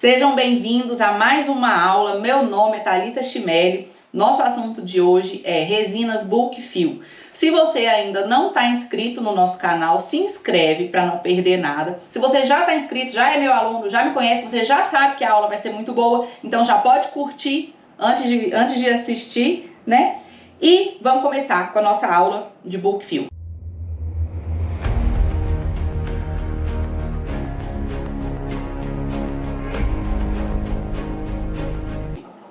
Sejam bem-vindos a mais uma aula. Meu nome é Thalita Chimelli. Nosso assunto de hoje é resinas bulk fill. Se você ainda não está inscrito no nosso canal, se inscreve para não perder nada. Se você já está inscrito, já é meu aluno, já me conhece, você já sabe que a aula vai ser muito boa, então já pode curtir antes de assistir, né? E vamos começar com a nossa aula de bulk fill.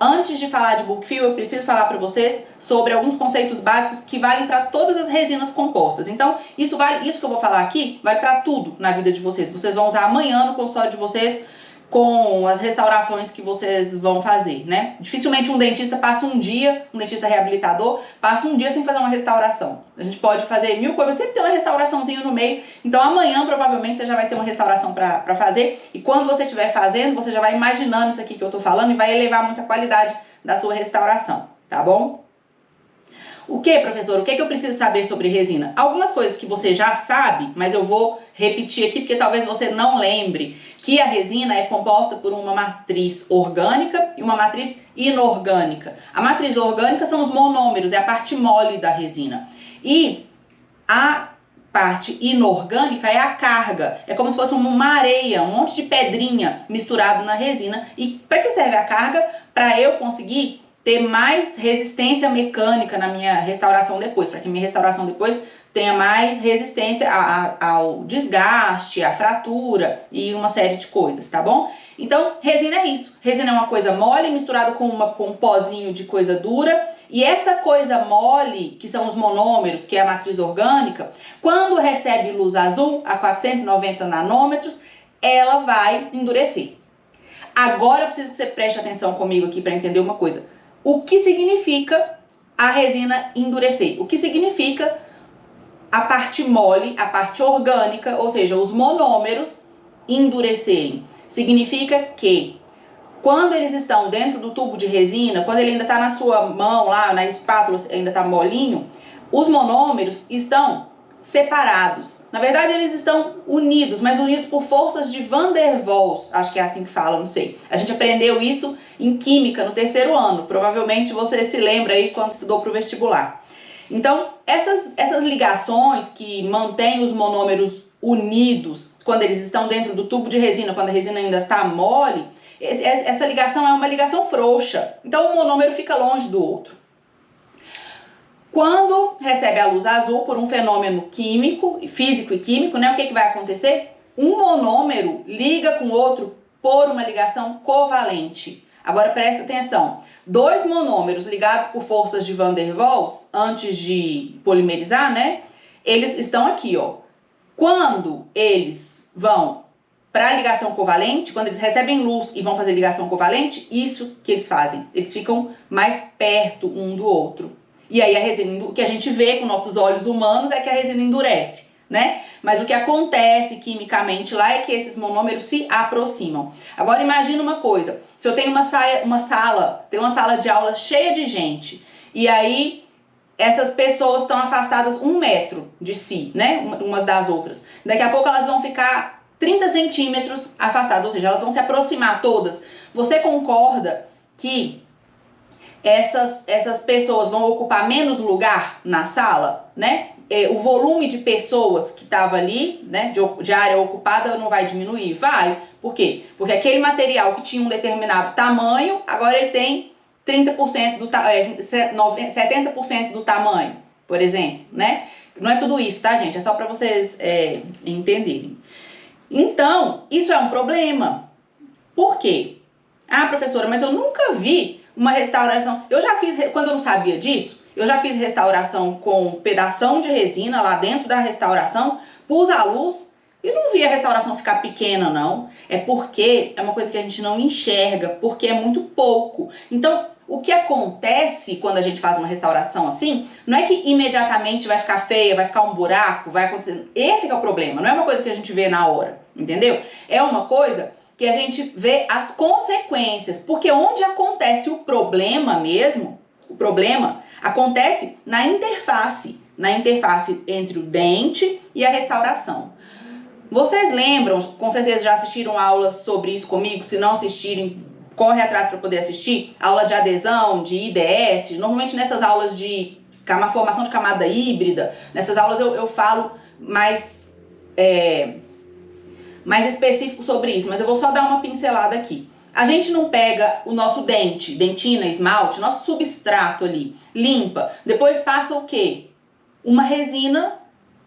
Antes de falar de bulk fill, eu preciso falar para vocês sobre alguns conceitos básicos que valem para todas as resinas compostas. Então, isso que eu vou falar aqui vale para tudo na vida de vocês. Vocês vão usar amanhã no consultório de vocês com as restaurações que vocês vão fazer, né? Dificilmente um dentista passa um dia, um dentista reabilitador, passa um dia sem fazer uma restauração. A gente pode fazer mil coisas, sempre tem uma restauraçãozinha no meio. Então amanhã provavelmente você já vai ter uma restauração para fazer. E quando você estiver fazendo, você já vai imaginando isso aqui que eu tô falando e vai elevar muito a qualidade da sua restauração, tá bom? O que, professor? O que eu preciso saber sobre resina? Algumas coisas que você já sabe, mas eu vou repetir aqui porque talvez você não lembre que a resina é composta por uma matriz orgânica e uma matriz inorgânica. A matriz orgânica são os monômeros, é a parte mole da resina. E a parte inorgânica é a carga, é como se fosse uma areia, um monte de pedrinha misturado na resina. E para que serve a carga? Para eu conseguir ter mais resistência mecânica na minha restauração depois, para que minha restauração depois tenha mais resistência ao desgaste, à fratura e uma série de coisas, tá bom? Então, resina é isso. Resina é uma coisa mole misturada com um pozinho de coisa dura. E essa coisa mole, que são os monômeros, que é a matriz orgânica, quando recebe luz azul, a 490 nanômetros, ela vai endurecer. Agora eu preciso que você preste atenção comigo aqui para entender uma coisa. O que significa a resina endurecer? O que significa a parte mole, a parte orgânica, ou seja, os monômeros endurecerem? Significa que quando eles estão dentro do tubo de resina, quando ele ainda está na sua mão lá, na espátula, ainda está molinho, os monômeros estão separados. Na verdade, eles estão unidos, mas unidos por forças de Van der Waals. Acho que é assim que fala, não sei. A gente aprendeu isso em química no terceiro ano. Provavelmente você se lembra aí quando estudou para o vestibular. Então, essas ligações que mantêm os monômeros unidos quando eles estão dentro do tubo de resina, quando a resina ainda está mole, essa ligação é uma ligação frouxa. Então, o monômero fica longe do outro. Quando recebe a luz azul por um fenômeno químico, físico e químico, né, o que vai acontecer? Um monômero liga com o outro por uma ligação covalente. Agora presta atenção, dois monômeros ligados por forças de Van der Waals, antes de polimerizar, né, eles estão aqui, ó. Quando eles vão para a ligação covalente, quando eles recebem luz e vão fazer ligação covalente, isso que eles fazem, eles ficam mais perto um do outro. E aí a resina, o que a gente vê com nossos olhos humanos é que a resina endurece, né? Mas o que acontece quimicamente lá é que esses monômeros se aproximam. Agora imagina uma coisa, se eu tenho uma sala de aula cheia de gente, e aí essas pessoas estão afastadas 1 metro de si, né? Umas das outras. Daqui a pouco elas vão ficar 30 centímetros afastadas, ou seja, elas vão se aproximar todas. Você concorda que essas pessoas vão ocupar menos lugar na sala, né? O volume de pessoas que estava ali, né, de área ocupada não vai diminuir? Vai. Por quê? Porque aquele material que tinha um determinado tamanho, agora ele tem 70% do tamanho, por exemplo, né? Não é tudo isso, tá, gente? É só para vocês entenderem. Então, isso é um problema. Por quê? Ah, professora, mas eu nunca vi uma restauração. Eu já fiz, quando eu não sabia disso, eu já fiz restauração com pedação de resina lá dentro da restauração, pus a luz e não vi a restauração ficar pequena, não. É porque é uma coisa que a gente não enxerga, porque é muito pouco. Então, o que acontece quando a gente faz uma restauração assim, não é que imediatamente vai ficar feia, vai ficar um buraco, vai acontecer. Esse que é o problema, não é uma coisa que a gente vê na hora, entendeu? É uma coisa que a gente vê as consequências, porque onde acontece o problema mesmo, o problema acontece na interface entre o dente e a restauração. Vocês lembram, com certeza já assistiram aulas sobre isso comigo, se não assistirem, corre atrás para poder assistir, aula de adesão, de IDS, normalmente nessas aulas de formação de camada híbrida, nessas aulas eu falo mais específico sobre isso, mas eu vou só dar uma pincelada aqui. A gente não pega o nosso dente, dentina, esmalte, nosso substrato ali, limpa, depois passa o quê? Uma resina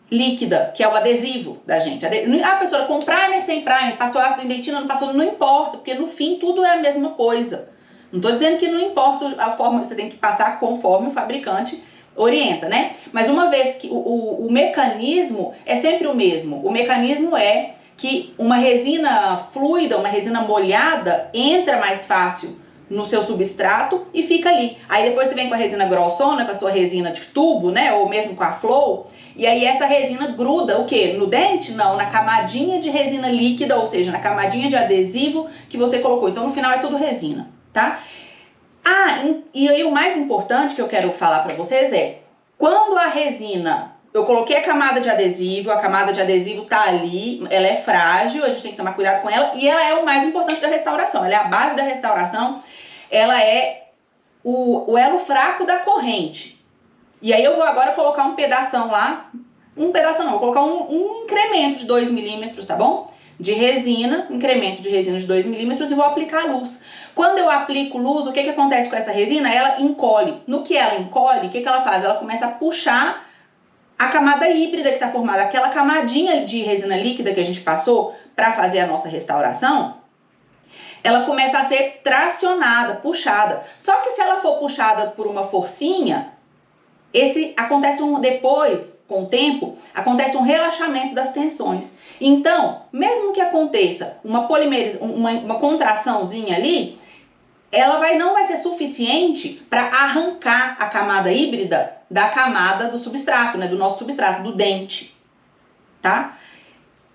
líquida, que é o adesivo da gente. Professora, com primer, sem primer, passou ácido em dentina, não passou, não importa, porque no fim tudo é a mesma coisa. Não tô dizendo que não importa a forma que você tem que passar conforme o fabricante orienta, né? Mas uma vez que o mecanismo é sempre o mesmo. O mecanismo é que uma resina fluida, uma resina molhada, entra mais fácil no seu substrato e fica ali. Aí depois você vem com a resina grossona, com a sua resina de tubo, né? Ou mesmo com a flow, e aí essa resina gruda o quê? No dente? Não, na camadinha de resina líquida, ou seja, na camadinha de adesivo que você colocou. Então no final é tudo resina, tá? E aí o mais importante que eu quero falar pra vocês é, quando a resina, eu coloquei a camada de adesivo tá ali, ela é frágil, a gente tem que tomar cuidado com ela, e ela é o mais importante da restauração, ela é a base da restauração, ela é o elo fraco da corrente. E aí eu vou agora colocar um pedação lá, vou colocar um incremento de 2 milímetros, tá bom? De resina, incremento de resina de 2 milímetros e vou aplicar luz. Quando eu aplico luz, o que acontece com essa resina? Ela encolhe. No que ela encolhe, o que ela faz? Ela começa a puxar a camada híbrida que está formada, aquela camadinha de resina líquida que a gente passou para fazer a nossa restauração, ela começa a ser tracionada, puxada. Só que se ela for puxada por uma forcinha, depois, com o tempo, acontece um relaxamento das tensões. Então, mesmo que aconteça uma contraçãozinha ali, ela não vai ser suficiente para arrancar a camada híbrida da camada do substrato, né, do nosso substrato, do dente, tá?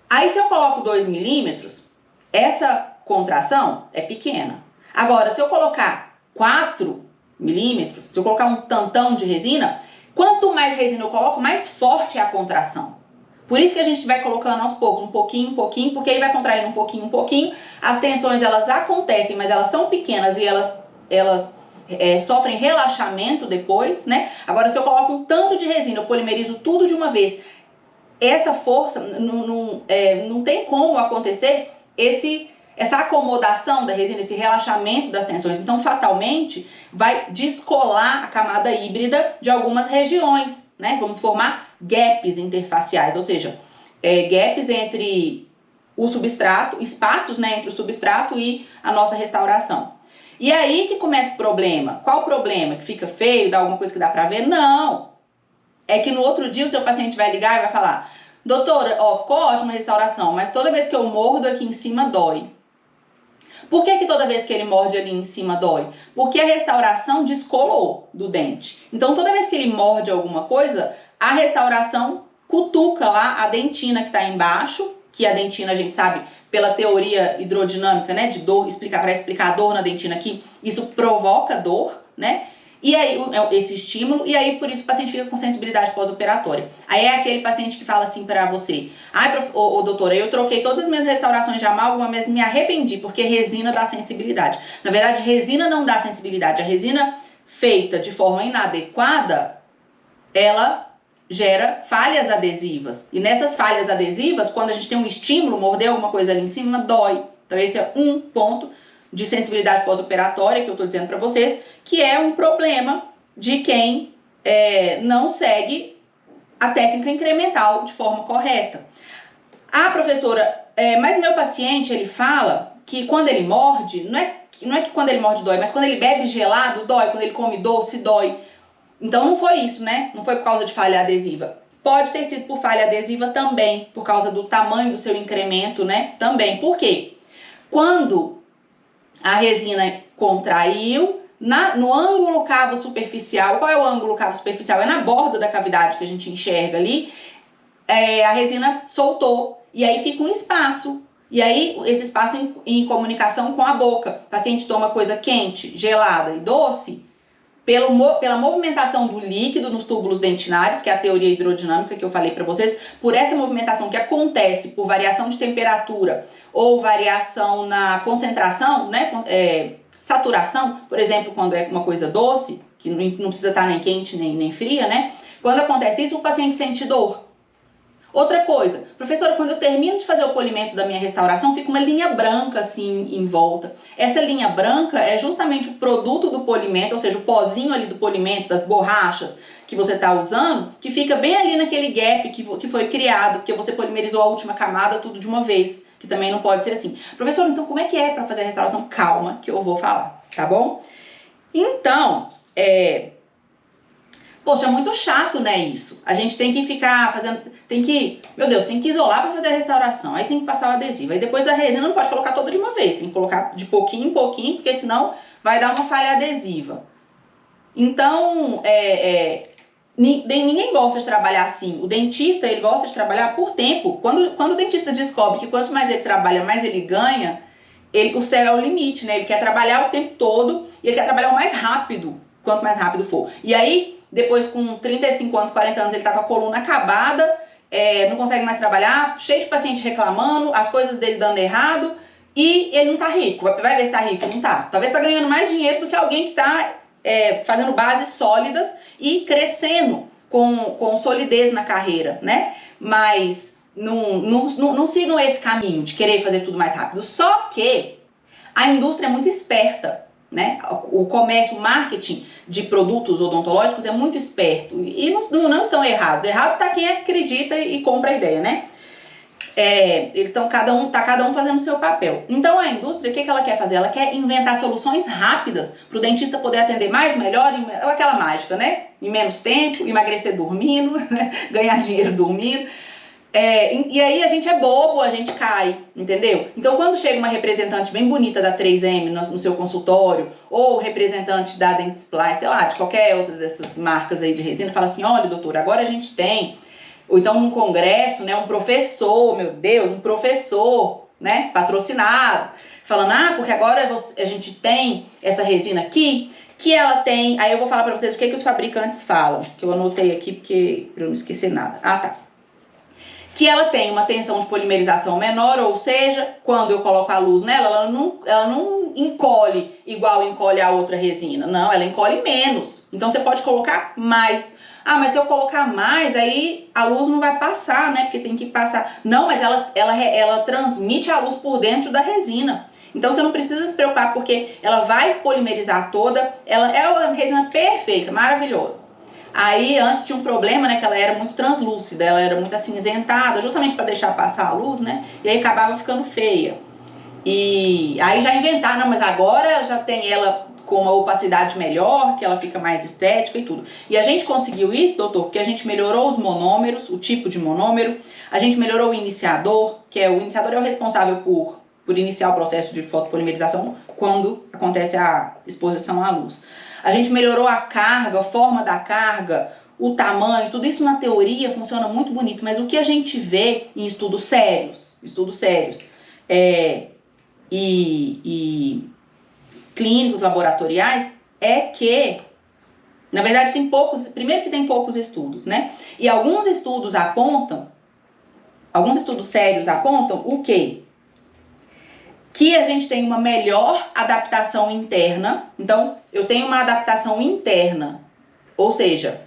Aí se eu coloco 2 milímetros, essa contração é pequena. Agora, se eu colocar 4 milímetros, se eu colocar um tantão de resina, quanto mais resina eu coloco, mais forte é a contração. Por isso que a gente vai colocando aos poucos, um pouquinho, porque aí vai contraindo um pouquinho. As tensões, elas acontecem, mas elas são pequenas e elas sofrem relaxamento depois, né? Agora, se eu coloco um tanto de resina, eu polimerizo tudo de uma vez, essa força, não tem como acontecer essa acomodação da resina, esse relaxamento das tensões. Então, fatalmente, vai descolar a camada híbrida de algumas regiões, né? Vamos formar gaps interfaciais, ou seja, gaps entre o substrato, espaços, né, entre o substrato e a nossa restauração. E aí que começa o problema. Qual o problema? Que fica feio, dá alguma coisa que dá pra ver? Não! É que no outro dia o seu paciente vai ligar e vai falar: doutora, ficou ótima a restauração, mas toda vez que eu mordo aqui em cima dói. Por que toda vez que ele morde ali em cima dói? Porque a restauração descolou do dente. Então toda vez que ele morde alguma coisa, a restauração cutuca lá a dentina que está embaixo, que a dentina a gente sabe pela teoria hidrodinâmica, né, de dor, para explicar a dor na dentina aqui, isso provoca dor, né? E aí, esse estímulo, e aí por isso o paciente fica com sensibilidade pós-operatória. Aí é aquele paciente que fala assim pra você: doutora, eu troquei todas as minhas restaurações de amálgama, mas me arrependi, porque resina dá sensibilidade. Na verdade, resina não dá sensibilidade. A resina feita de forma inadequada, ela gera falhas adesivas. E nessas falhas adesivas, quando a gente tem um estímulo, morder alguma coisa ali em cima, dói. Então esse é um ponto de sensibilidade pós-operatória que eu tô dizendo pra vocês, que é um problema de quem não segue a técnica incremental de forma correta. Professora, mas meu paciente, ele fala que quando ele morde, não é que quando ele morde dói, mas quando ele bebe gelado dói, quando ele come doce dói. Então não foi isso, né? Não foi por causa de falha adesiva. Pode ter sido por falha adesiva também, por causa do tamanho do seu incremento, né? Também. Por quê? Quando a resina contraiu, no ângulo cavo superficial, qual é o ângulo cavo superficial? É na borda da cavidade que a gente enxerga ali, a resina soltou, e aí fica um espaço. E aí, esse espaço em comunicação com a boca. O paciente toma coisa quente, gelada e doce, pela movimentação do líquido nos túbulos dentinários, que é a teoria hidrodinâmica que eu falei para vocês, por essa movimentação que acontece por variação de temperatura ou variação na concentração, né, saturação, por exemplo, quando é uma coisa doce, que não precisa estar nem quente nem fria, né? Quando acontece isso, o paciente sente dor. Outra coisa, professora, quando eu termino de fazer o polimento da minha restauração, fica uma linha branca assim em volta. Essa linha branca é justamente o produto do polimento, ou seja, o pozinho ali do polimento, das borrachas que você está usando, que fica bem ali naquele gap que foi criado, porque você polimerizou a última camada tudo de uma vez, que também não pode ser assim. Professora, então como é que é para fazer a restauração? Calma, que eu vou falar, tá bom? Então, poxa, é muito chato, né, isso. A gente tem que ficar fazendo, tem que isolar para fazer a restauração. Aí tem que passar o adesivo. Aí depois a resina não pode colocar toda de uma vez. Tem que colocar de pouquinho em pouquinho, porque senão vai dar uma falha adesiva. Então, ninguém gosta de trabalhar assim. O dentista, ele gosta de trabalhar por tempo. Quando o dentista descobre que quanto mais ele trabalha, mais ele ganha, o céu é o limite, né? Ele quer trabalhar o tempo todo e ele quer trabalhar o mais rápido, quanto mais rápido for. E aí, depois com 35 anos, 40 anos, ele tá com a coluna acabada, não consegue mais trabalhar, cheio de paciente reclamando, as coisas dele dando errado, e ele não tá rico. Vai ver se tá rico? Não tá. Talvez tá ganhando mais dinheiro do que alguém que tá fazendo bases sólidas e crescendo com solidez na carreira, né? Mas não sigam esse caminho de querer fazer tudo mais rápido. Só que a indústria é muito esperta, né? O comércio, o marketing de produtos odontológicos é muito esperto e não estão errados. Errado está quem acredita e compra a ideia, né? Eles estão cada um fazendo o seu papel. Então a indústria, o que ela quer fazer? Ela quer inventar soluções rápidas para o dentista poder atender mais, melhor, aquela mágica, né? Em menos tempo, emagrecer dormindo, ganhar dinheiro dormindo. E aí a gente é bobo, a gente cai, entendeu? Então quando chega uma representante bem bonita da 3M no seu consultório, ou representante da Dentsply, sei lá, de qualquer outra dessas marcas aí de resina, fala assim, olha doutor, agora a gente tem, ou então num congresso, né, um professor, meu Deus, um professor, né, patrocinado, falando, porque agora a gente tem essa resina aqui, que ela tem, aí eu vou falar pra vocês o que os fabricantes falam, que eu anotei aqui porque pra eu não esquecer nada. Tá. Que ela tem uma tensão de polimerização menor, ou seja, quando eu coloco a luz nela, ela não encolhe igual encolhe a outra resina. Não, ela encolhe menos. Então você pode colocar mais. Mas se eu colocar mais, aí a luz não vai passar, né? Porque tem que passar. Não, mas ela transmite a luz por dentro da resina. Então você não precisa se preocupar, porque ela vai polimerizar toda. Ela é uma resina perfeita, maravilhosa. Aí antes tinha um problema, né, que ela era muito translúcida, ela era muito acinzentada, justamente para deixar passar a luz, né, e aí acabava ficando feia. E aí já inventaram, mas agora já tem ela com uma opacidade melhor, que ela fica mais estética e tudo. E a gente conseguiu isso, doutor, porque a gente melhorou os monômeros, o tipo de monômero, a gente melhorou o iniciador, que o iniciador é o responsável por iniciar o processo de fotopolimerização quando acontece a exposição à luz. A gente melhorou a carga, a forma da carga, o tamanho, tudo isso na teoria funciona muito bonito, mas o que a gente vê em estudos sérios e clínicos, laboratoriais, é que, na verdade, primeiro que tem poucos estudos, né? E alguns estudos sérios apontam o quê? Que a gente tem uma melhor adaptação interna. Então, eu tenho uma adaptação interna, ou seja,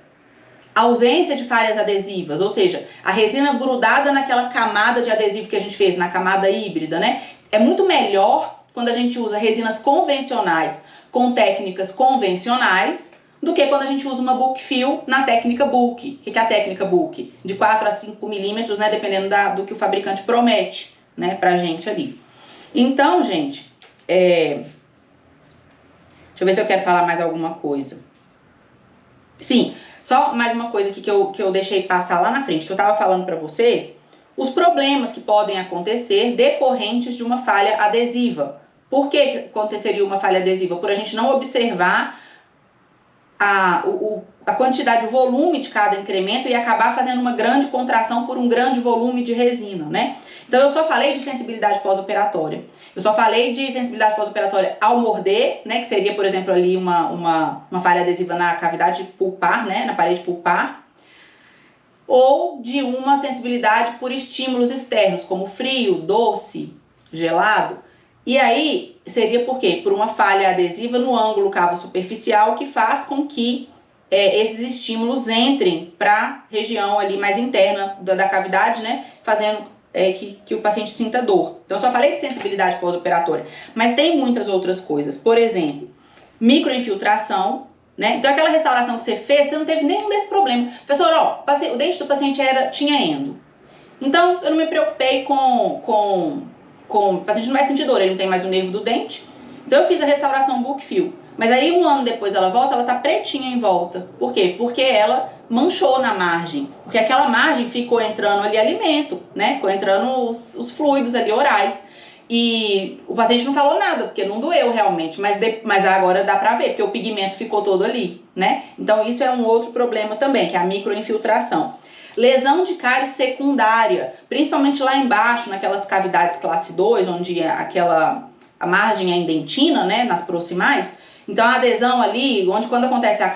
ausência de falhas adesivas, ou seja, a resina grudada naquela camada de adesivo que a gente fez, na camada híbrida, né? É muito melhor quando a gente usa resinas convencionais com técnicas convencionais do que quando a gente usa uma book fill na técnica book. O que é a técnica book? De 4 a 5 milímetros, né? Dependendo do que o fabricante promete, né? Pra gente ali. Então, gente, deixa eu ver se eu quero falar mais alguma coisa. Sim, só mais uma coisa aqui que eu deixei passar lá na frente, que eu tava falando pra vocês, os problemas que podem acontecer decorrentes de uma falha adesiva. Por que aconteceria uma falha adesiva? Por a gente não observar a quantidade, o volume de cada incremento e acabar fazendo uma grande contração por um grande volume de resina, né? Então eu só falei de sensibilidade pós-operatória. Eu só falei de sensibilidade pós-operatória ao morder, né? Que seria, por exemplo, ali uma falha adesiva na cavidade pulpar, né? Na parede pulpar. Ou de uma sensibilidade por estímulos externos, como frio, doce, gelado. E aí seria por quê? Por uma falha adesiva no ângulo cavo-superficial que faz com que esses estímulos entrem para a região ali mais interna da cavidade, né? Fazendo que o paciente sinta dor. Então, eu só falei de sensibilidade pós-operatória, mas tem muitas outras coisas. Por exemplo, microinfiltração, né? Então, aquela restauração que você fez, você não teve nenhum desse problema. Professor, ó, o dente do paciente tinha endo. Então, eu não me preocupei com o paciente não vai sentir dor, ele não tem mais o nervo do dente. Então, eu fiz a restauração Bookfill. Mas aí, um ano depois ela volta, ela tá pretinha em volta. Por quê? Porque ela manchou na margem. Porque aquela margem ficou entrando ali alimento, né? Ficou entrando os fluidos ali orais. E o paciente não falou nada, porque não doeu realmente. Mas agora dá pra ver, porque o pigmento ficou todo ali, né? Então, isso é um outro problema também, que é a microinfiltração. Lesão de cárie secundária, principalmente lá embaixo, naquelas cavidades classe 2, onde a margem é indentina, né? Nas proximais. Então, a adesão ali, onde quando acontece a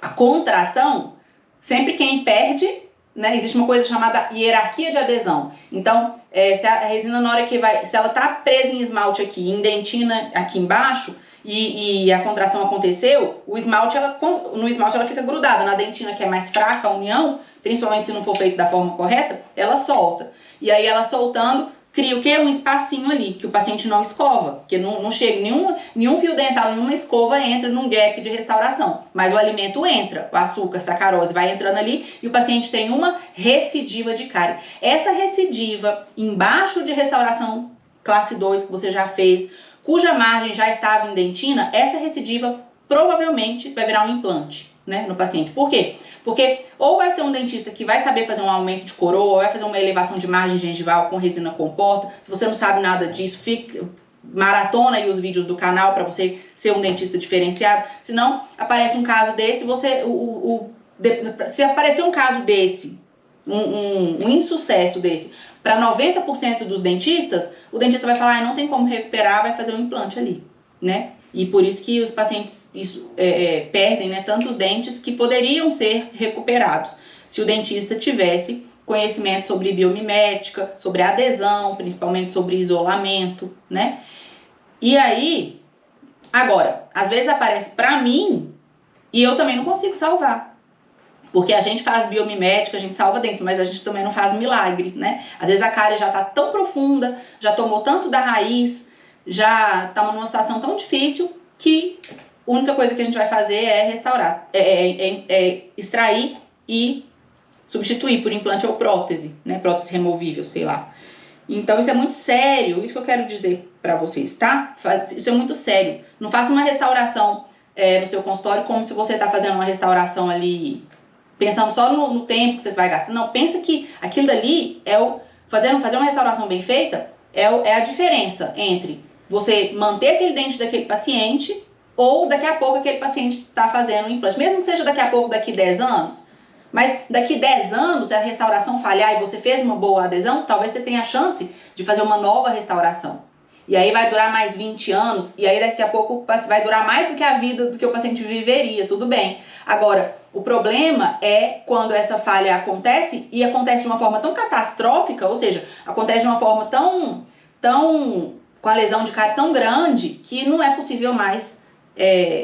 contração, sempre quem perde, né, existe uma coisa chamada hierarquia de adesão. Então, se a resina na hora que se ela tá presa em esmalte aqui, em dentina aqui embaixo, e a contração aconteceu, no esmalte ela fica grudada, na dentina que é mais fraca a união, principalmente se não for feito da forma correta, ela solta. E aí ela soltando, cria o quê? Um espacinho ali, que o paciente não escova, porque não chega, nenhum fio dental, nenhuma escova entra num gap de restauração, mas o alimento entra, o açúcar, sacarose vai entrando ali e o paciente tem uma recidiva de cárie. Essa recidiva embaixo de restauração classe 2 que você já fez, cuja margem já estava em dentina, essa recidiva provavelmente vai virar um implante, né, no paciente. Por quê? Porque ou vai ser um dentista que vai saber fazer um aumento de coroa, ou vai fazer uma elevação de margem gengival com resina composta. Se você não sabe nada disso, maratona aí os vídeos do canal para você ser um dentista diferenciado. Se não, aparece um caso desse, se aparecer um caso desse, um insucesso desse, para 90% dos dentistas, o dentista vai falar, não tem como recuperar, vai fazer um implante ali, né? E por isso que os pacientes perdem, né, tantos dentes que poderiam ser recuperados se o dentista tivesse conhecimento sobre biomimética, sobre adesão, principalmente sobre isolamento, né? E aí, agora, às vezes aparece pra mim e eu também não consigo salvar. Porque a gente faz biomimética, a gente salva dentes, mas a gente também não faz milagre, né? Às vezes a cárie já tá tão profunda, já tomou tanto da raiz, já tá numa situação tão difícil que a única coisa que a gente vai fazer é restaurar, extrair e substituir por implante ou prótese, né? Prótese removível, sei lá. Então isso é muito sério, isso que eu quero dizer pra vocês, tá? Isso é muito sério. Não faça uma restauração no seu consultório como se você tá fazendo uma restauração ali, pensando só no tempo que você vai gastar. Não, pensa que aquilo dali fazer uma restauração bem feita é a diferença entre você manter aquele dente daquele paciente ou daqui a pouco aquele paciente está fazendo um implante. Mesmo que seja daqui a pouco, daqui 10 anos, mas daqui 10 anos, se a restauração falhar e você fez uma boa adesão, talvez você tenha a chance de fazer uma nova restauração. E aí vai durar mais 20 anos, e aí daqui a pouco vai durar mais do que a vida do que o paciente viveria, tudo bem. Agora, o problema é quando essa falha acontece, e acontece de uma forma tão catastrófica, ou seja, acontece de uma forma tão com a lesão de cárie tão grande, que não é possível mais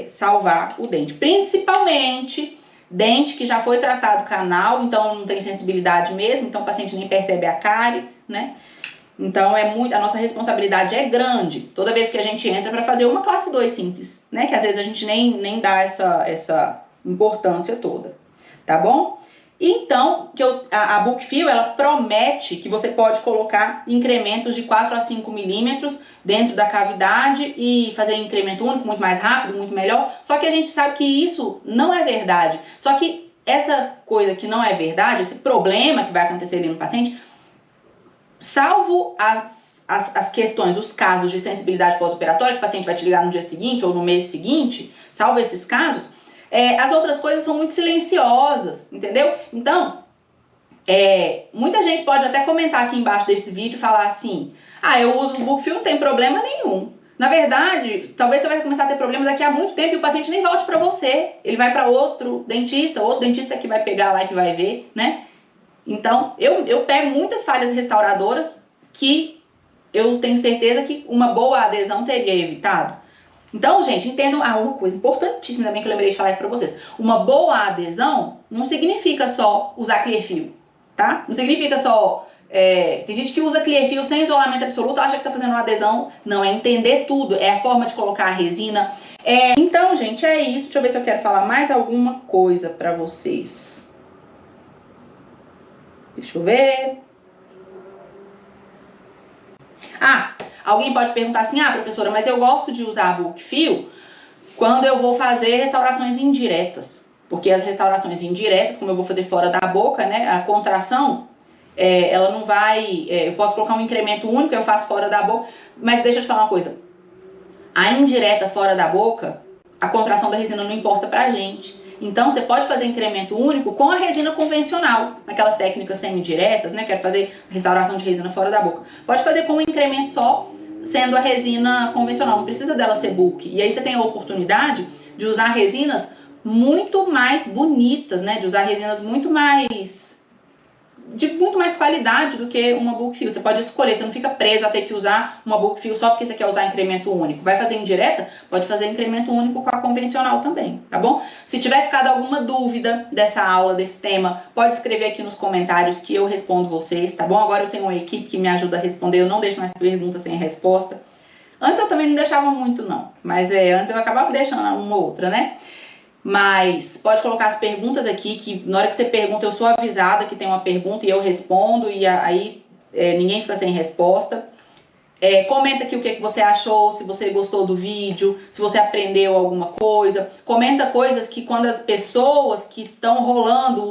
salvar o dente. Principalmente dente que já foi tratado canal, então não tem sensibilidade mesmo, então o paciente nem percebe a cárie, né? Então a nossa responsabilidade é grande toda vez que a gente entra para fazer uma classe 2 simples, né? Que às vezes a gente nem dá essa importância toda, tá bom? Então, a Bookfill, ela promete que você pode colocar incrementos de 4 a 5 milímetros dentro da cavidade e fazer incremento único, muito mais rápido, muito melhor. Só que a gente sabe que isso não é verdade. Só que essa coisa que não é verdade, esse problema que vai acontecer ali no paciente, salvo as questões, os casos de sensibilidade pós-operatória, que o paciente vai te ligar no dia seguinte ou no mês seguinte, salvo esses casos, as outras coisas são muito silenciosas, entendeu? Então, muita gente pode até comentar aqui embaixo desse vídeo e falar assim, eu uso o Bookfew, não tem problema nenhum. Na verdade, talvez você vai começar a ter problema daqui a muito tempo e o paciente nem volte para você. Ele vai para outro dentista que vai pegar lá e que vai ver, né? Então, eu pego muitas falhas restauradoras que eu tenho certeza que uma boa adesão teria evitado. Então, gente, entendam uma coisa importantíssima também que eu lembrei de falar isso para vocês. Uma boa adesão não significa só usar Clearfiel, tá? Não significa só... tem gente que usa Clearfiel sem isolamento absoluto, acha que tá fazendo uma adesão. Não, é entender tudo, é a forma de colocar a resina. Então, gente, é isso. Deixa eu ver se eu quero falar mais alguma coisa pra vocês. Deixa eu ver. Alguém pode perguntar assim, professora, mas eu gosto de usar Bookfew quando eu vou fazer restaurações indiretas. Porque as restaurações indiretas, como eu vou fazer fora da boca, né, a contração... ela não vai... eu posso colocar um incremento único, eu faço fora da boca, mas deixa eu te falar uma coisa. A indireta fora da boca, a contração da resina não importa pra gente. Então, você pode fazer incremento único com a resina convencional, naquelas técnicas semi-diretas, né? Quero fazer restauração de resina fora da boca. Pode fazer com um incremento só, sendo a resina convencional. Não precisa dela ser bulk. E aí você tem a oportunidade de usar resinas muito mais bonitas, né? De usar resinas muito mais... de muito mais qualidade do que uma Bookfew. Você pode escolher, você não fica preso a ter que usar uma Bookfew só porque você quer usar incremento único. Vai fazer indireta? Pode fazer incremento único com a convencional também, tá bom? Se tiver ficado alguma dúvida dessa aula, desse tema, pode escrever aqui nos comentários que eu respondo vocês, tá bom? Agora eu tenho uma equipe que me ajuda a responder, eu não deixo mais perguntas sem resposta. Antes eu também não deixava muito não, mas antes eu acabava deixando uma ou outra, né? Mas pode colocar as perguntas aqui, que na hora que você pergunta eu sou avisada que tem uma pergunta e eu respondo, e aí ninguém fica sem resposta. Comenta aqui o que você achou, se você gostou do vídeo, se você aprendeu alguma coisa. Comenta coisas que quando as pessoas que estão rolando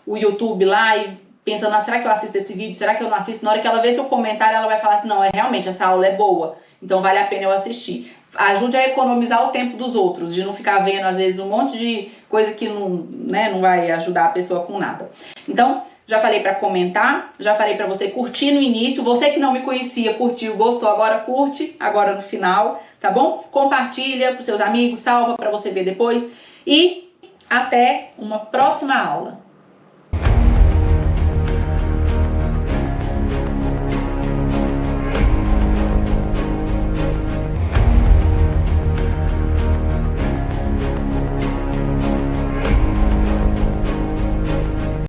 o YouTube lá e pensando, será que eu assisto esse vídeo, será que eu não assisto? Na hora que ela vê seu comentário, ela vai falar assim, não, realmente essa aula é boa, então vale a pena eu assistir. Ajude a economizar o tempo dos outros, de não ficar vendo, às vezes, um monte de coisa que não vai ajudar a pessoa com nada. Então, já falei para comentar, já falei para você curtir no início. Você que não me conhecia, curtiu, gostou, agora curte, agora no final, tá bom? Compartilha para os seus amigos, salva para você ver depois. E até uma próxima aula.